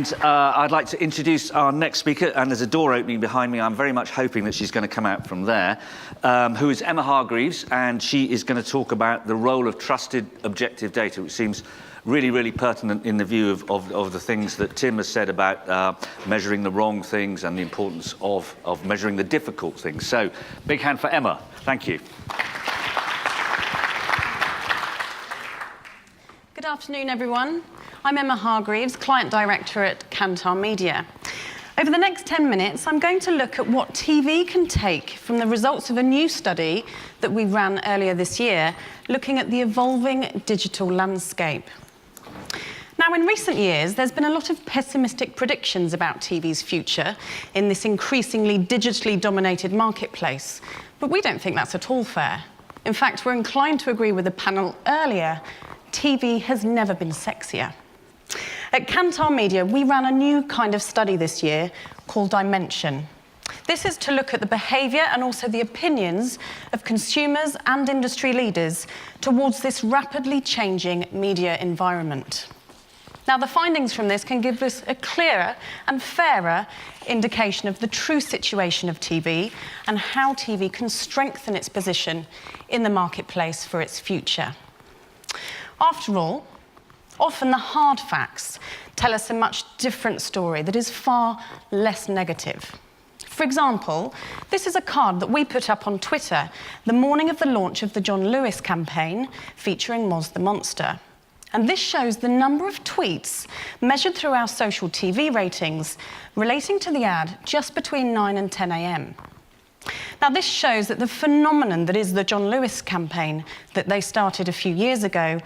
And I'd like to introduce our next speaker, and there's a door opening behind me. I'm very much hoping that she's going to come out from there, who is Emma Hargreaves, and she is going to talk about the role of trusted objective data, which seems really, really pertinent in the view of the things that Tim has said about measuring the wrong things and the importance of measuring the difficult things. So, big hand for Emma. Thank you. Good afternoon, everyone. I'm Emma Hargreaves, Client Director at Kantar Media. Over the next 10 minutes, I'm going to look at what TV can take from the results of a new study that we ran earlier this year, looking at the evolving digital landscape. Now, in recent years, there's been a lot of pessimistic predictions about TV's future in this increasingly digitally dominated marketplace, but we don't think that's at all fair. In fact, we're inclined to agree with the panel earlier. TV has never been sexier. At Kantar Media, we ran a new kind of study this year called Dimension. This is to look at the behaviour and also the opinions of consumers and industry leaders towards this rapidly changing media environment. Now, the findings from this can give us a clearer and fairer indication of the true situation of TV and how TV can strengthen its position in the marketplace for its future. After all, often the hard facts tell us a much different story that is far less negative. For example, this is a card that we put up on Twitter the morning of the launch of the John Lewis campaign featuring Moz the Monster. And this shows the number of tweets measured through our social TV ratings relating to the ad just between 9 and 10 a.m. Now, this shows that the phenomenon that is the John Lewis campaign that they started a few years ago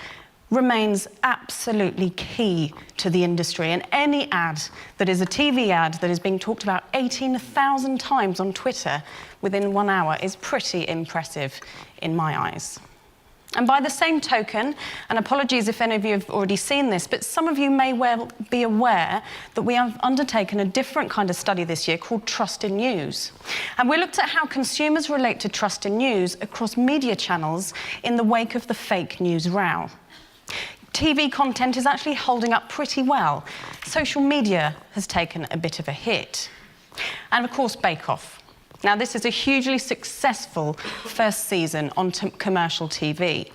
remains absolutely key to the industry. And any ad that is a TV ad that is being talked about 18,000 times on Twitter within 1 hour is pretty impressive in my eyes. And by the same token, and apologies if any of you have already seen this, but some of you may well be aware that we have undertaken a different kind of study this year called Trust in News. And we looked at how consumers relate to trust in news across media channels in the wake of the fake news row. TV content is actually holding up pretty well. Social media has taken a bit of a hit. And of course, Bake Off. Now, this is a hugely successful first season on commercial TV.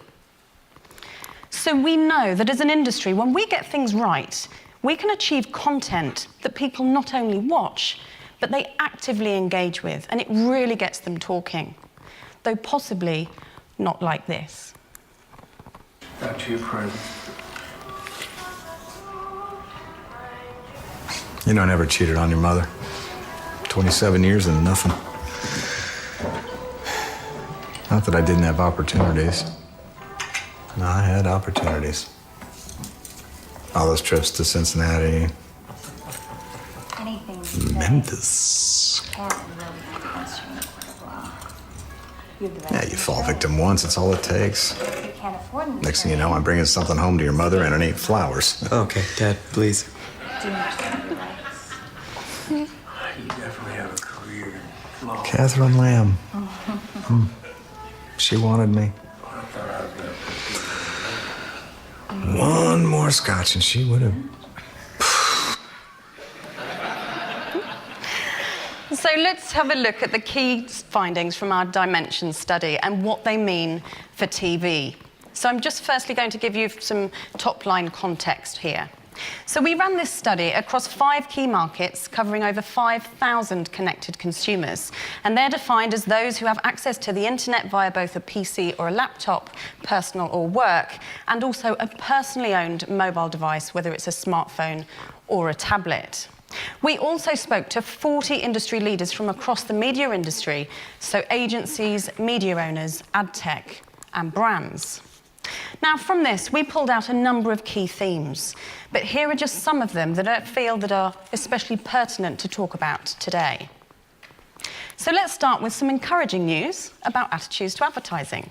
So we know that as an industry, when we get things right, we can achieve content that people not only watch, but they actively engage with, and it really gets them talking, though possibly not like this. Back to your present. You know, I never cheated on your mother. 27 years and nothing. Not that I didn't have opportunities. No, I had opportunities. All those trips to Cincinnati. Memphis. Yeah, you fall victim once, that's all it takes. Next thing you know, I'm bringing something home to your mother and it ain't flowers. Okay, Dad, please. You definitely have a career. Catherine Lamb. She wanted me. One more scotch and she would have. So let's have a look at the key findings from our Dimension study and what they mean for TV. So I'm just firstly going to give you some top-line context here. So we ran this study across 5 key markets covering over 5,000 connected consumers, and they're defined as those who have access to the internet via both a PC or a laptop, personal or work, and also a personally owned mobile device, whether it's a smartphone or a tablet. We also spoke to 40 industry leaders from across the media industry, so agencies, media owners, ad tech, and brands. Now, from this, we pulled out a number of key themes, but here are just some of them that I feel that are especially pertinent to talk about today. So let's start with some encouraging news about attitudes to advertising.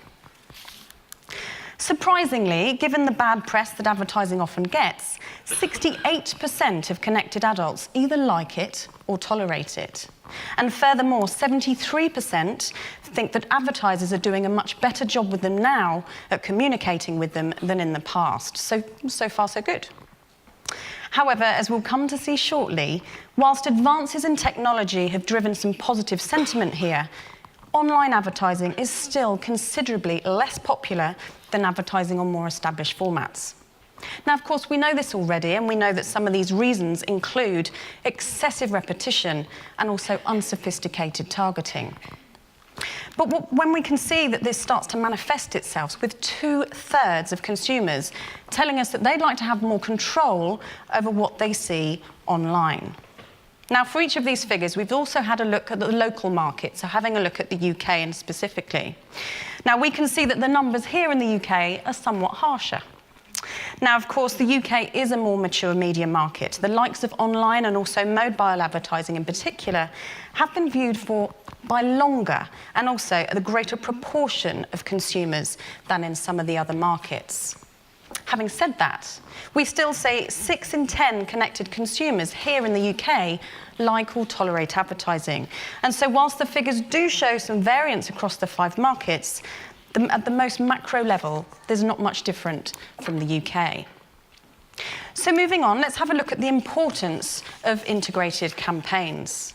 Surprisingly, given the bad press that advertising often gets, 68% of connected adults either like it or tolerate it. And furthermore, 73% think that advertisers are doing a much better job with them now at communicating with them than in the past. So far, so good. However, as we'll come to see shortly, whilst advances in technology have driven some positive sentiment here, online advertising is still considerably less popular than advertising on more established formats. Now, of course, we know this already, and we know that some of these reasons include excessive repetition and also unsophisticated targeting. But when we can see that this starts to manifest itself with 2/3 of consumers telling us that they'd like to have more control over what they see online. Now, for each of these figures, we've also had a look at the local market, so having a look at the UK and specifically. Now, we can see that the numbers here in the UK are somewhat harsher. Now, of course, the UK is a more mature media market. The likes of online and also mobile advertising in particular have been viewed by longer and also a greater proportion of consumers than in some of the other markets. Having said that, we still say 6 in 10 connected consumers here in the UK like or tolerate advertising. And so whilst the figures do show some variance across the 5 markets, at the most macro level, there's not much different from the UK. So moving on, let's have a look at the importance of integrated campaigns.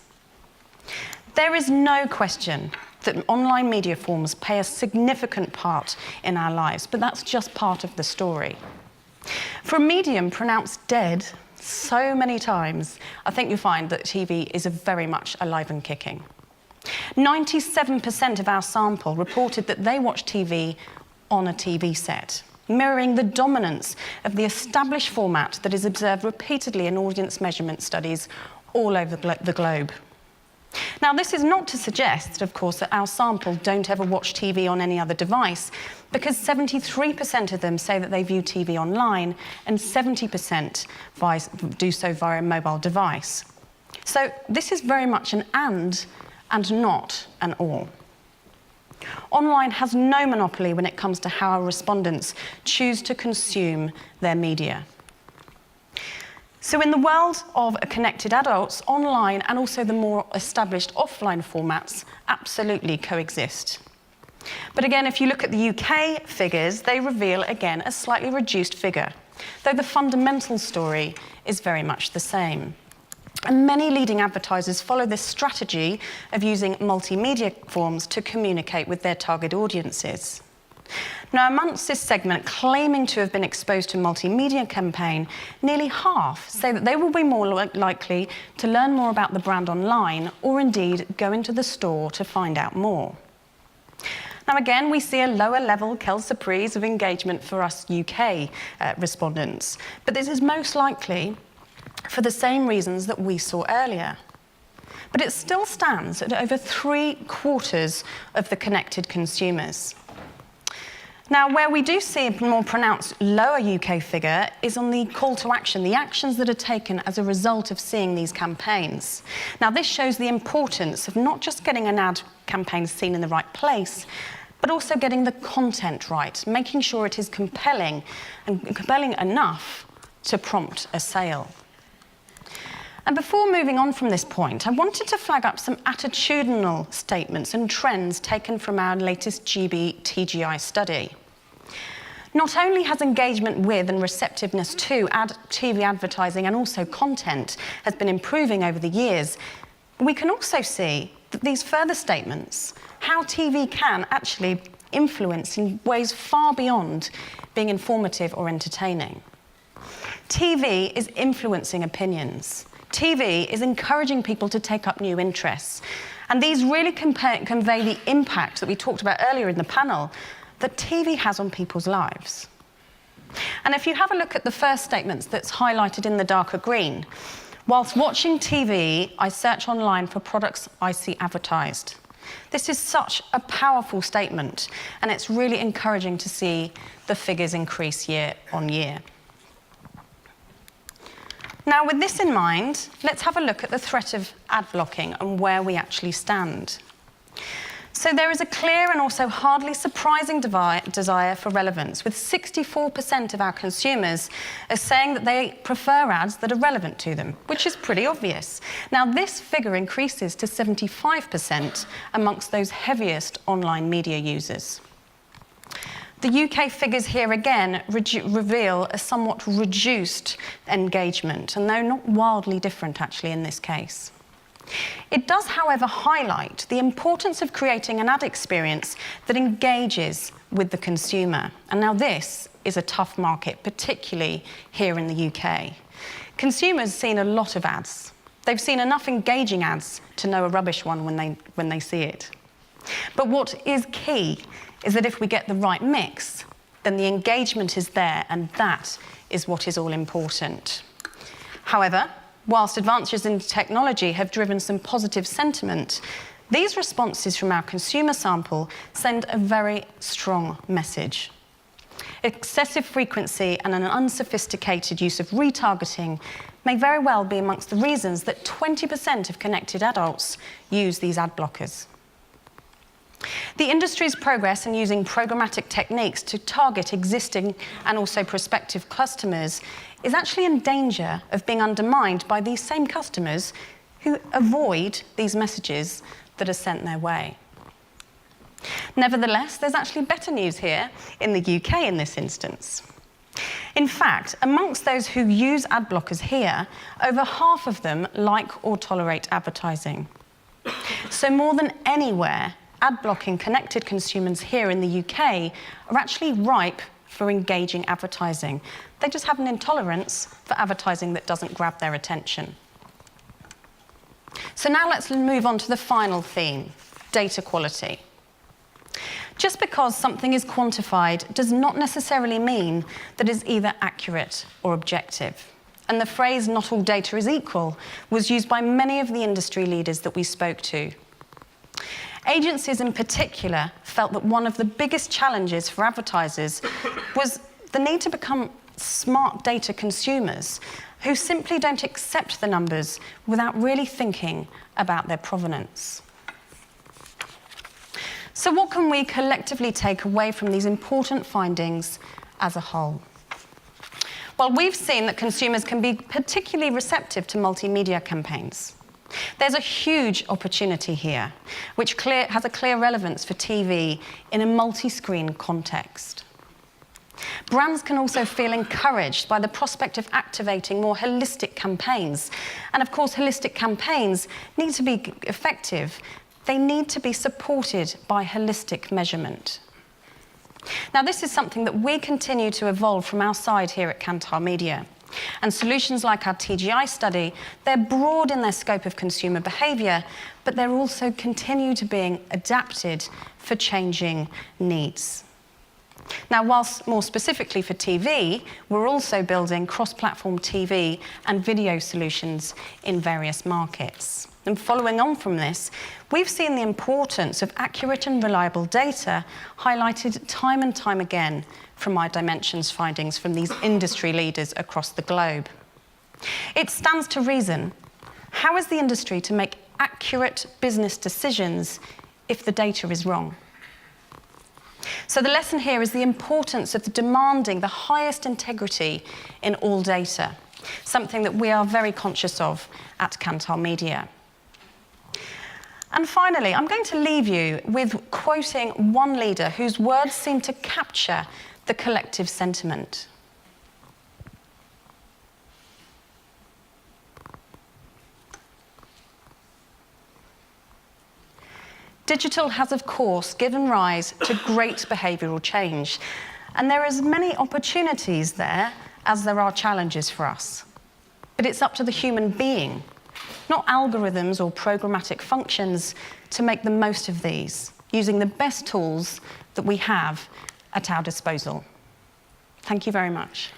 There is no question that online media forms play a significant part in our lives, but that's just part of the story. For a medium pronounced dead so many times, I think you'll find that TV is very much alive and kicking. 97% of our sample reported that they watch TV on a TV set, mirroring the dominance of the established format that is observed repeatedly in audience measurement studies all over the globe. Now, this is not to suggest, of course, that our sample don't ever watch TV on any other device, because 73% of them say that they view TV online and 70% do so via a mobile device. So this is very much an and not an or. Online has no monopoly when it comes to how our respondents choose to consume their media. So in the world of connected adults, online and also the more established offline formats absolutely coexist. But again, if you look at the UK figures, they reveal, again, a slightly reduced figure, though the fundamental story is very much the same. And many leading advertisers follow this strategy of using multimedia forms to communicate with their target audiences. Now, amongst this segment claiming to have been exposed to a multimedia campaign, nearly half say that they will be more likely to learn more about the brand online or indeed go into the store to find out more. Now, again, we see a lower level quelle surprise of engagement for us UK respondents, but this is most likely for the same reasons that we saw earlier. But it still stands at over 3/4 of the connected consumers. Now, where we do see a more pronounced lower UK figure is on the call to action, the actions that are taken as a result of seeing these campaigns. Now, this shows the importance of not just getting an ad campaign seen in the right place, but also getting the content right, making sure it is compelling and compelling enough to prompt a sale. And before moving on from this point, I wanted to flag up some attitudinal statements and trends taken from our latest GB-TGI study. Not only has engagement with and receptiveness to TV advertising and also content has been improving over the years, we can also see that these further statements, how TV can actually influence in ways far beyond being informative or entertaining. TV is influencing opinions. TV is encouraging people to take up new interests. And these really convey the impact that we talked about earlier in the panel that TV has on people's lives. And if you have a look at the first statements that's highlighted in the darker green, whilst watching TV, I search online for products I see advertised. This is such a powerful statement, and it's really encouraging to see the figures increase year on year. Now, with this in mind, let's have a look at the threat of ad blocking and where we actually stand. So there is a clear and also hardly surprising desire for relevance, with 64% of our consumers are saying that they prefer ads that are relevant to them, which is pretty obvious. Now, this figure increases to 75% amongst those heaviest online media users. The UK figures here again reveal a somewhat reduced engagement, and they're not wildly different actually in this case. It does, however, highlight the importance of creating an ad experience that engages with the consumer. And now this is a tough market, particularly here in the UK. Consumers have seen a lot of ads. They've seen enough engaging ads to know a rubbish one when they see it. But what is key is that if we get the right mix, then the engagement is there, and that is what is all important. However, whilst advances in technology have driven some positive sentiment, these responses from our consumer sample send a very strong message. Excessive frequency and an unsophisticated use of retargeting may very well be amongst the reasons that 20% of connected adults use these ad blockers. The industry's progress in using programmatic techniques to target existing and also prospective customers is actually in danger of being undermined by these same customers who avoid these messages that are sent their way. Nevertheless, there's actually better news here in the UK in this instance. In fact, amongst those who use ad blockers here, over half of them like or tolerate advertising. So more than anywhere, ad blocking connected consumers here in the UK are actually ripe for engaging advertising. They just have an intolerance for advertising that doesn't grab their attention. So now let's move on to the final theme, data quality. Just because something is quantified does not necessarily mean that it's either accurate or objective. And the phrase, "not all data is equal," was used by many of the industry leaders that we spoke to. Agencies in particular felt that one of the biggest challenges for advertisers was the need to become smart data consumers who simply don't accept the numbers without really thinking about their provenance. So what can we collectively take away from these important findings as a whole? Well, we've seen that consumers can be particularly receptive to multimedia campaigns. There's a huge opportunity here, which has a clear relevance for TV in a multi-screen context. Brands can also feel encouraged by the prospect of activating more holistic campaigns. And of course, holistic campaigns need to be effective. They need to be supported by holistic measurement. Now, this is something that we continue to evolve from our side here at Kantar Media. And solutions like our TGI study, they're broad in their scope of consumer behaviour, but they're also continue to being adapted for changing needs. Now, whilst more specifically for TV, we're also building cross-platform TV and video solutions in various markets. And following on from this, we've seen the importance of accurate and reliable data highlighted time and time again from our dimensions findings from these industry leaders across the globe. It stands to reason, how is the industry to make accurate business decisions if the data is wrong? So the lesson here is the importance of demanding the highest integrity in all data, something that we are very conscious of at Kantar Media. And finally, I'm going to leave you with quoting one leader whose words seem to capture the collective sentiment. Digital has, of course, given rise to great behavioural change, and there are as many opportunities there as there are challenges for us. But it's up to the human being, not algorithms or programmatic functions, to make the most of these, using the best tools that we have at our disposal. Thank you very much.